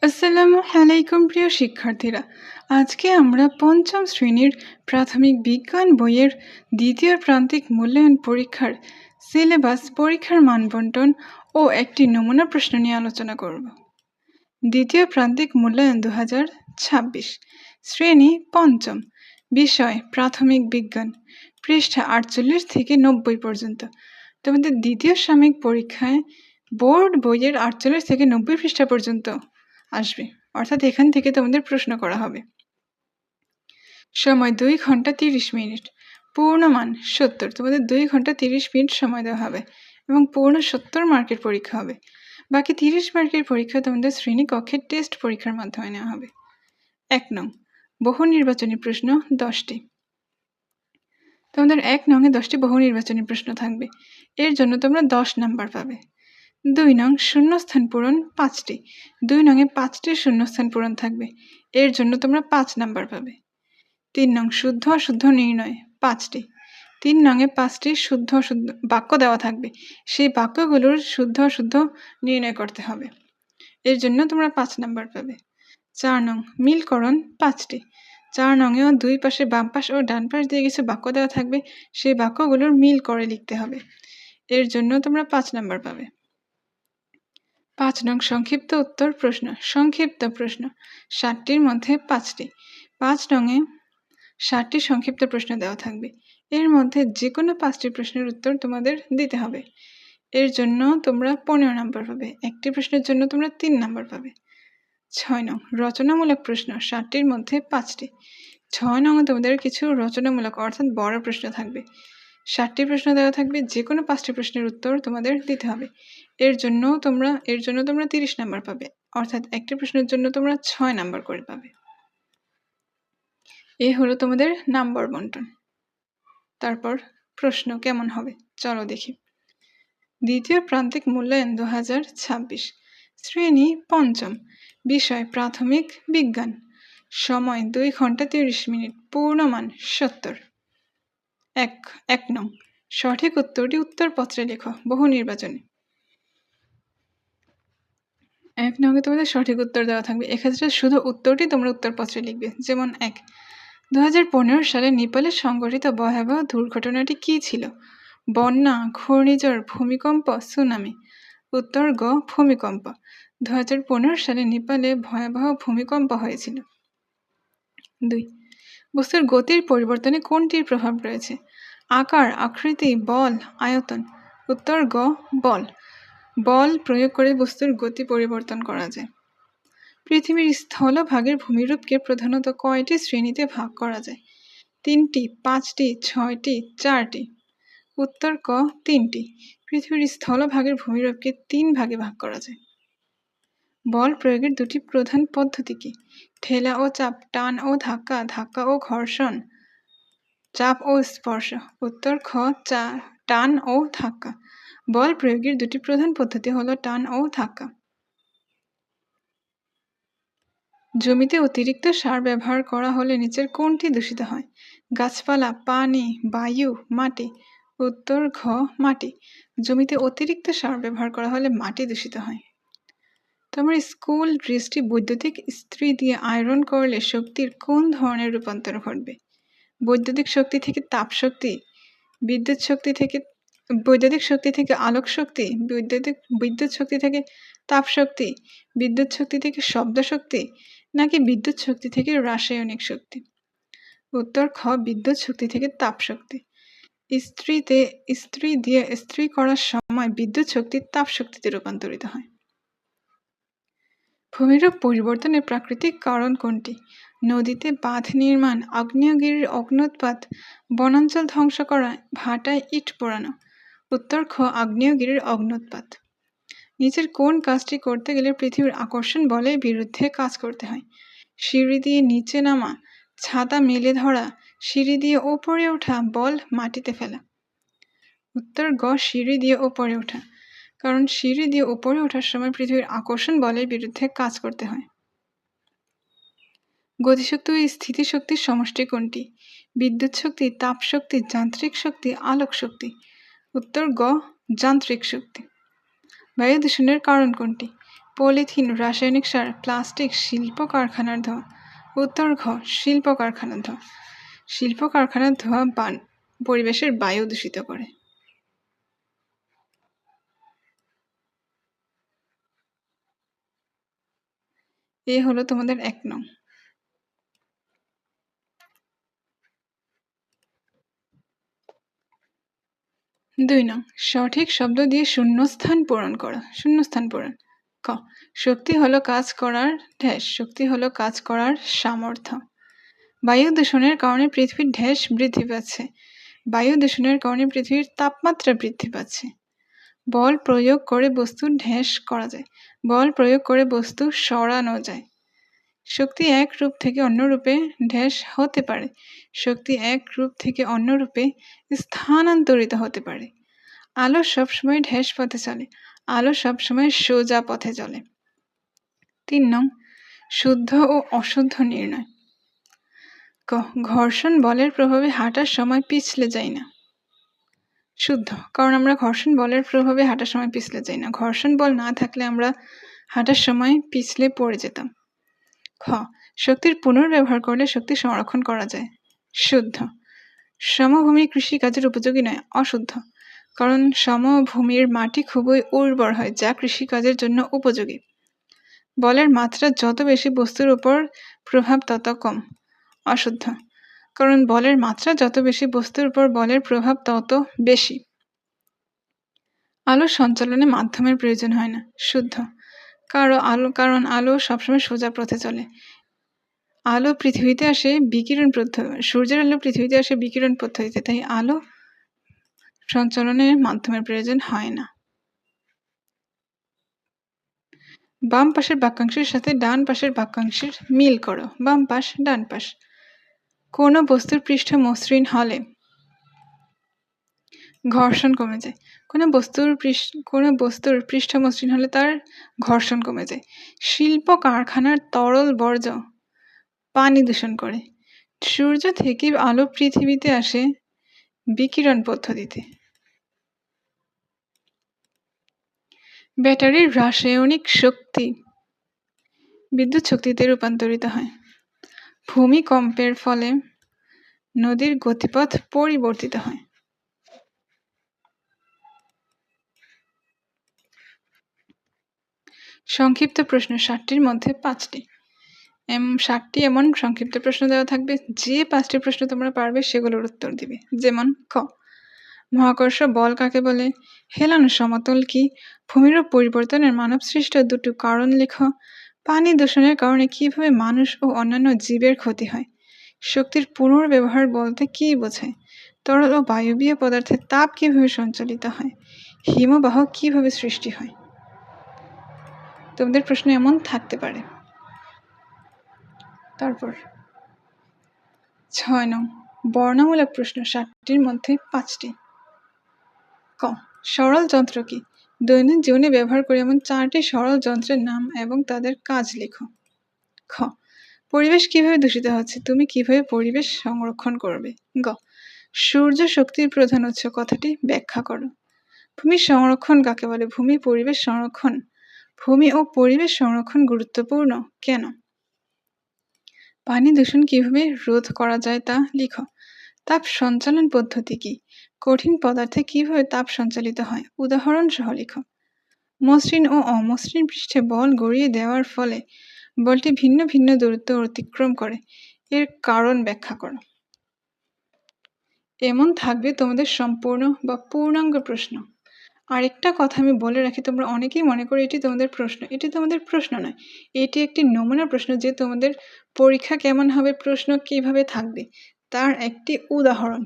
আসসালামু আলাইকুম প্রিয় শিক্ষার্থীরা। আজকে আমরা পঞ্চম শ্রেণীর প্রাথমিক বিজ্ঞান বইয়ের দ্বিতীয় প্রান্তিক মূল্যায়ন পরীক্ষার সিলেবাস, পরীক্ষার মানবন্টন ও একটি নমুনা প্রশ্ন নিয়ে আলোচনা করব। দ্বিতীয় প্রান্তিক মূল্যায়ন 2026, শ্রেণী পঞ্চম, বিষয় প্রাথমিক বিজ্ঞান, পৃষ্ঠা 48 থেকে 90 পর্যন্ত। তোমাদের দ্বিতীয় সাময়িক পরীক্ষায় বোর্ড বইয়ের 48 থেকে 90 পৃষ্ঠা পর্যন্ত আসবে, অর্থাৎ এখান থেকে তোমাদের প্রশ্ন করা হবে। সময় 2 ঘন্টা 30 মিনিট, পূর্ণমান 70। তোমাদের 2 ঘন্টা 30 মিনিট সময় দেওয়া হবে এবং পূর্ণ 70 মার্কের পরীক্ষা হবে। বাকি 30 মার্কের পরীক্ষা তোমাদের শ্রেণীকক্ষের টেস্ট পরীক্ষার মাধ্যমে নেওয়া হবে। 1 নং, বহু নির্বাচনী প্রশ্ন 10টি। তোমাদের 1 নংয়ে 10টি বহু নির্বাচনী প্রশ্ন থাকবে, এর জন্য তোমরা 10 নাম্বার পাবে। 2 নং, শূন্যস্থান পূরণ 5টি। 2 নংয়ে 5টি শূন্যস্থান পূরণ থাকবে, এর জন্য তোমরা 5 নাম্বার পাবে। 3 নং, শুদ্ধ অশুদ্ধ নির্ণয় 5টি। 3 নংয়ে 5টি শুদ্ধ অশুদ্ধ বাক্য দেওয়া থাকবে, সেই বাক্যগুলোর শুদ্ধ অশুদ্ধ নির্ণয় করতে হবে, এর জন্য তোমরা 5 নাম্বার পাবে। 4 নং, মিলকরণ 5টি। 4 নংয়েও দুই পাশে বাম পাশ ও ডান পাশ দিয়ে কিছু বাক্য দেওয়া থাকবে, সেই বাক্যগুলোর মিল করে লিখতে হবে, এর জন্য তোমরা 5 নাম্বার পাবে। 5 নং, সংক্ষিপ্ত উত্তর প্রশ্ন, সংক্ষিপ্ত প্রশ্ন 60টির মধ্যে 5টি। 5 নংয়ে 60টি সংক্ষিপ্ত প্রশ্ন দেওয়া থাকবে, এর মধ্যে যে কোনো 5টি প্রশ্নের উত্তর তোমাদের দিতে হবে, এর জন্য তোমরা 15 নাম্বার পাবে। একটি প্রশ্নের জন্য তোমরা 3 নাম্বার পাবে। 6 নং, রচনামূলক প্রশ্ন 60টির মধ্যে 5টি। 6 নং তোমাদের কিছু রচনামূলক অর্থাৎ বড় প্রশ্ন থাকবে, 60টি প্রশ্ন দেওয়া থাকবে, যে কোনো 5টি প্রশ্নের উত্তর তোমাদের দিতে হবে, এর জন্য তোমরা 30 নাম্বার পাবে, অর্থাৎ একটি প্রশ্নের জন্য তোমরা 6 নাম্বার করে পাবে। এই হলো তোমাদের নাম্বার বন্টন। তারপর প্রশ্ন কেমন হবে চলো দেখি। দ্বিতীয় প্রান্তিক মূল্যায়ন 2026, শ্রেণী পঞ্চম, বিষয় প্রাথমিক বিজ্ঞান, সময় 2 ঘন্টা 30 মিনিট, পূর্ণমান 70। 1 নং, সঠিক উত্তরটি উত্তরপত্রে লেখো, বহু নির্বাচনী। 1 নংয়ে তোমাদের সঠিক উত্তর দেওয়া থাকবে, এক্ষেত্রে শুধু উত্তরটি তোমরা উত্তরপত্রে লিখবে। যেমন 1, 2015 সালে নেপালে সংঘটিত ভয়াবহ দুর্ঘটনাটি কী ছিল? বন্যা, ঘূর্ণিঝড়, ভূমিকম্প, সুনামি। উত্তর গ, ভূমিকম্প। 2015 সালে নেপালে ভয়াবহ ভূমিকম্প হয়েছিল। 2, বস্তুর গতির পরিবর্তনে কোনটির প্রভাব রয়েছে? আকার, আকৃতি, বল, আয়তন। উত্তর গ, বল। বল প্রয়োগ করে বস্তুর গতি পরিবর্তন করা যায়। পৃথিবীর স্থলভাগের ভূমিরূপকে প্রধানত কয়টি শ্রেণীতে ভাগ করা যায়? 3টি, 5টি, 6টি, 4টি। উত্তর ক, 3টি। পৃথিবীর স্থলভাগের ভূমিরূপকে 3 ভাগে ভাগ করা যায়। বল প্রয়োগের 2টি প্রধান পদ্ধতি কি? ঠেলা ও চাপ, টান ও ধাক্কা, ধাক্কা ও ঘর্ষণ, চাপ ও স্পর্শ। উত্তর খ, টান ও ধাক্কা। বল প্রয়োগের 2টি প্রধান পদ্ধতি হলো টান ও ধাক্কা। জমিতে অতিরিক্ত সার ব্যবহার করা হলে নিচের কোনটি দূষিত হয়? গাছপালা, পানি, বায়ু, মাটি। উত্তর ঘ, মাটি। জমিতে অতিরিক্ত সার ব্যবহার করা হলে মাটি দূষিত হয়। তোমার স্কুল ড্রেসটি বৈদ্যুতিক ইস্ত্রি দিয়ে আয়রন করলে শক্তির কোন ধরনের রূপান্তর ঘটবে? বৈদ্যুতিক শক্তি থেকে তাপ শক্তি, বৈদ্যুতিক শক্তি থেকে আলোক শক্তি, বিদ্যুৎ শক্তি থেকে তাপ শক্তি, বিদ্যুৎ শক্তি থেকে শব্দ শক্তি, নাকি বিদ্যুৎ শক্তি থেকে রাসায়নিক শক্তি। উত্তর খ, বিদ্যুৎ শক্তি থেকে তাপ শক্তি। ইস্ত্রি দিয়ে ইস্ত্রি করার সময় বিদ্যুৎ শক্তি তাপ শক্তিতে রূপান্তরিত হয়। ভূমিরূপ পরিবর্তনের প্রাকৃতিক কারণ কোনটি? নদীতে বাঁধ নির্মাণ, আগ্নেয়গিরির অগ্ন্যুৎপাত, বনাঞ্চল ধ্বংস করা, ভাটায় ইট পোড়ানো। উত্তর খ, আগ্নেয়গিরির অগ্ন্যুৎপাত। নিচের কোন কাজটি করতে গেলে পৃথিবীর আকর্ষণ বলের বিরুদ্ধে কাজ করতে হয়? সিঁড়ি দিয়ে নিচে নামা, ছাতা মেলে ধরা, সিঁড়ি দিয়ে ওপরে ওঠা, বল মাটিতে ফেলা। উত্তর গ, সিঁড়ি দিয়ে ওপরে ওঠা, কারণ সিঁড়ি দিয়ে উপরে ওঠার সময় পৃথিবীর আকর্ষণ বলের বিরুদ্ধে কাজ করতে হয়। গতিশক্তি ও স্থিতিশক্তির সমষ্টি কোনটি? বিদ্যুৎ শক্তি, তাপ শক্তি, যান্ত্রিক শক্তি, আলোক শক্তি। উত্তর গ, যান্ত্রিক শক্তি। বায়ু দূষণের কারণ কোনটি? পলিথিন, রাসায়নিক সার, প্লাস্টিক, শিল্প কারখানার ধোঁয়া। উত্তর ঘ, শিল্প কারখানার ধোঁয়া। শিল্প কারখানার ধোঁয়া পরিবেশের বায়ু দূষিত করে। এ হলো তোমাদের 1 নং। 2 নং, সঠিক শব্দ দিয়ে শূন্যস্থান পূরণ করো। শূন্যস্থান পূরণ। ক, শক্তি হলো কাজ করার ড্যাশ। শক্তি হলো কাজ করার সামর্থ্য। বায়ু দূষণের কারণে পৃথিবীর ড্যাশ বৃদ্ধি পাচ্ছে। বায়ু দূষণের কারণে পৃথিবীর তাপমাত্রা বৃদ্ধি পাচ্ছে। বল প্রয়োগ করে বস্তু ড্যাশ করা যায়। বল প্রয়োগ করে বস্তু সরানো যায়। শক্তি এক রূপ থেকে অন্য রূপে ড্যাশ হতে পারে। শক্তি এক রূপ থেকে অন্য রূপে স্থানান্তরিত হতে পারে। আলো সবসময় ড্যাশ পথে চলে। আলো সবসময় সোজা পথে চলে। 3 নং, শুদ্ধ ও অশুদ্ধ নির্ণয়। ক, ঘর্ষণ বলের প্রভাবে হাঁটার সময় পিছলে যাই না। শুদ্ধ, কারণ আমরা ঘর্ষণ বলের প্রভাবে হাঁটার সময় পিছলে যাই না। ঘর্ষণ বল না থাকলে আমরা হাঁটার সময় পিছলে পড়ে যেতাম। খ, শক্তির পুনর্ব্যবহার করলে শক্তি সংরক্ষণ করা যায়। শুদ্ধ। সমভূমি কৃষিকাজের উপযোগী নয়। অশুদ্ধ, কারণ সমভূমির মাটি খুবই উর্বর হয়, যা কৃষিকাজের জন্য উপযোগী। বলের মাত্রা যত বেশি বস্তুর উপর প্রভাব তত কম। অশুদ্ধ, কারণ বলের মাত্রা যত বেশি বস্তুর উপর বলের প্রভাব তত বেশি। আলো সঞ্চালনে মাধ্যমের প্রয়োজন হয় না। শুদ্ধ, কারণ আলো সবসময় সোজা পথে চলে। আলো পৃথিবীতে আসে বিকিরণ পদ্ধতি, সূর্যের আলো পৃথিবীতে আসে বিকিরণ পদ্ধতিতে, তাই আলো সঞ্চালনের মাধ্যমের প্রয়োজন হয় না। বাম পাশের বাক্যাংশের সাথে ডান পাশের বাক্যাংশের মিল করো। বাম পাশ, ডান পাশ। কোনো বস্তুর পৃষ্ঠ মসৃণ হলে ঘর্ষণ কমে যায়। কোনো বস্তুর পৃষ্ঠ মসৃণ হলে তার ঘর্ষণ কমে যায়। শিল্প কারখানার তরল বর্জ্য পানি দূষণ করে। সূর্য থেকে আলো পৃথিবীতে আসে বিকিরণ পদ্ধতিতে। ব্যাটারির রাসায়নিক শক্তি বিদ্যুৎ শক্তিতে রূপান্তরিত হয়। ভূমিকম্পের ফলে নদীর গতিপথ পরিবর্তিত হয়। সংক্ষিপ্ত প্রশ্ন 60টির মধ্যে 5টি। 60টি এমন সংক্ষিপ্ত প্রশ্ন দেওয়া থাকবে, যে 5টি প্রশ্ন তোমরা পারবে সেগুলোর উত্তর দিবে। যেমন ক, মহাকর্ষ বল কাকে বলে? হেলানো সমতল কি? ভূমিরূপ পরিবর্তনের মানবসৃষ্ট দুটো কারণ লেখো। পানি দূষণের কারণে কিভাবে মানুষ ও অন্যান্য জীবের ক্ষতি হয়? শক্তির পুনর্ব্যবহার বলতে কী বোঝায়? তরল ও বায়বীয় পদার্থের তাপ কিভাবে সঞ্চালিত হয়? হিমবাহ কিভাবে সৃষ্টি হয়? তোমাদের প্রশ্ন এমন থাকতে পারে। তারপর 6 নং, বর্ণমূলক প্রশ্ন 60টির মধ্যে 5টি। ক, সরল যন্ত্র কি? দৈনন্দিন জীবনে ব্যবহার করি এমন 4টি সরল যন্ত্রের নাম এবং তাদের কাজ লেখো। খ, পরিবেশ কিভাবে দূষিত হচ্ছে? তুমি কিভাবে পরিবেশ সংরক্ষণ করবে? গ, সূর্য শক্তির প্রধান উৎস কথাটি ব্যাখ্যা করো। ভূমি সংরক্ষণ কাকে বলে? ভূমি পরিবেশ সংরক্ষণ। ভূমি ও পরিবেশ সংরক্ষণ গুরুত্বপূর্ণ কেন? পানি দূষণ কিভাবে রোধ করা যায় তা লিখো। তাপ সঞ্চালন পদ্ধতি কি? কঠিন পদার্থে কিভাবে তাপ সঞ্চালিত হয়? উদাহরণ সহ লিখো। মসৃণ ও অমসৃণ পৃষ্ঠে বল গড়িয়ে দেওয়ার ফলে বলটি ভিন্ন ভিন্ন দূরত্ব অতিক্রম করে, এর কারণ ব্যাখ্যা করো। এমন থাকবে তোমাদের সম্পূর্ণ বা পূর্ণাঙ্গ প্রশ্ন। আরেকটা কথা আমি বলে রাখি, তোমরা অনেকেই মনে করো এটি তোমাদের প্রশ্ন। এটি তোমাদের প্রশ্ন নয়, এটি একটি নমুনা প্রশ্ন, যে তোমাদের পরীক্ষা কেমন হবে, প্রশ্ন কিভাবে থাকবে তার একটি উদাহরণ।